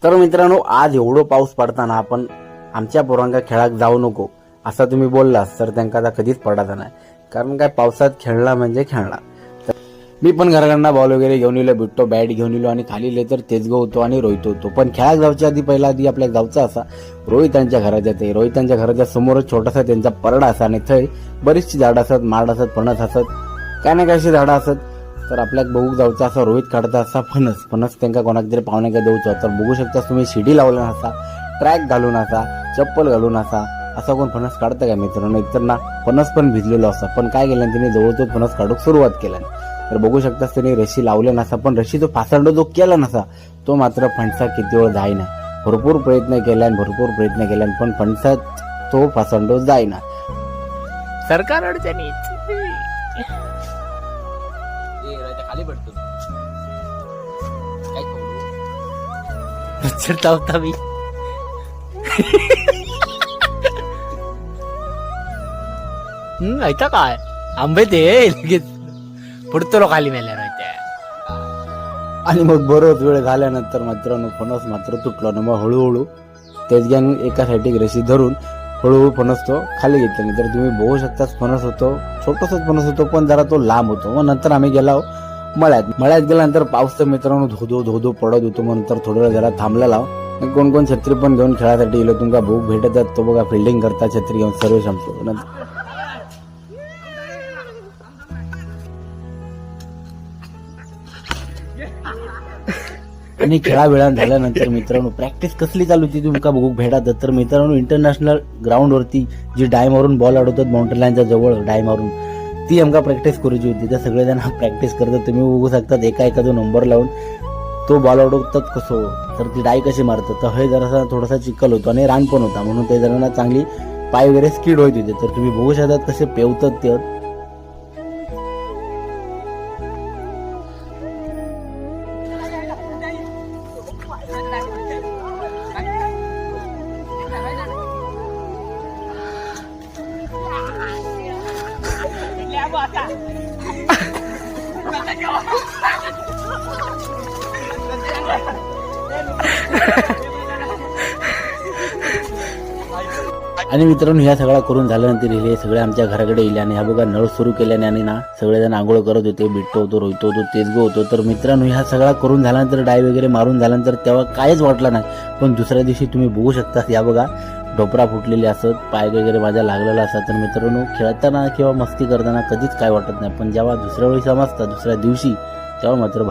तर मित्रांनो, आज एवढं पाऊस पडताना आपण आमच्या पोरांका खेळाक जाऊ नको असं तुम्ही बोललास तर त्यांना आता कधीच पडायचा नाही. कारण काय, पावसात खेळला म्हणजे खेळला. मी पण घराकडनं बॉल वगैरे घेऊन येलो, बिट्टो बॅट घेऊन येलो आणि खाली ले तर तेच होतो आणि रोहित होतो. पण खेळाक जाऊच्या आधी पहिला आधी आपल्याला जाऊचा असा रोहितांच्या घराच्या ते रोहितांच्या घराच्या समोरच छोटासा त्यांचा परडा असा आणि थंय बरीचशी झाडं असत, माड असत, फणस असत, काय ना काय अशी झाडं असत. तर आपल्याक बघूक जाऊचा असा रोहित काढता असा फणस त्यांना कोणाक तरी पाहुण्याका देऊचा. तर बघू शकता तुम्ही शिडी लावला असा, ट्रॅक घालून असा, चप्पल घालून असा कोण फणस काढतं का मित्रांनो? एकतर ना फणस पण भिजलेलो असा, पण काय केलं त्यांनी जवळजवळ फणस काढूक सुरुवात केली. तर बघू शकता त्यांनी रशी लावले नसा, पण रशी तो फासांडो जो केला नसा तो मात्र फणसा किती वेळ जाईना. भरपूर प्रयत्न केला पण फणसात तो फासांडो जाईना. सरकार अडचणीत खाली पडतो चिडता होता मी. ऐका काय आंबे ते लगेच पुढतो खाली मेल्या राहत्या. आणि मग बरोच वेळ झाल्यानंतर मित्रांनो फणस मात्र तुटलो ना. मग हळूहळू तेच घ्यान एका साईड रशी धरून हळूहळू फणस तो खाली घेतला. तर तुम्ही बघू शकता फणस होतो, छोटासाच फणस होतो, पण जरा तो लांब होतो. मग नंतर आम्ही गेलो मळ्यात गेल्यानंतर पाऊस तर मित्रांनो धोधो पडत होतो. मग नंतर थोडा वेळ जरा थांबलेला. कोण छत्री पण घेऊन खेळासाठी गेलो. तुमका भूक भेटतात तो बघा फिल्डिंग करता छत्री घेऊन सर्व संपतो. आणि खेळा वेळा झाल्यानंतर मित्रांनो प्रॅक्टिस कसली चालू होती तुमका बघूक भेटत. तर मित्रांनो इंटरनॅशनल ग्राउंड वरती जी डाय मारून बॉल अडवतात बाउंड्री लाईनच्या जवळ डाय मारून ती आमका प्रॅक्टिस करायची होती. तर सगळेजण प्रॅक्टिस करतात. तुम्ही बघू शकतात एका जो नंबर लावून तो बॉल अडवतात कसो, तर ती डाय कशी मारतात. तर हे जरासा थोडासा चिखल होतो आणि रान पण होता, म्हणून ते जणांना चांगली पाय वगैरे स्किड होत होते. तर तुम्ही बघू शकतात कसे पेवतात ते. आणि मित्रांनो ह्या सगळा करून झाल्यानंतर हे सगळे आमच्या घराकडे येईल आणि ह्या बघा नळ सुरू केल्याने आणि ना सगळेजण आंघोळ करत होते. बिट्टो होतो, रोहित होतो, तेजगो होतो. तर मित्रांनो ह्या सगळा करून झाल्यानंतर डाय वगैरे मारून झाल्यानंतर तेव्हा काहीच वाटलं नाही. पण दुसऱ्या दिवशी तुम्ही बघू शकता या बघा डोपरा फुटलेले असत, पाय वगैरे माझ्या लागलेला असतात. तर मित्रांनो खेळताना किंवा मस्ती करताना कधीच काय वाटत नाही, पण जेव्हा दुसऱ्या वेळी समजतं दुसऱ्या दिवशी तेव्हा मात्र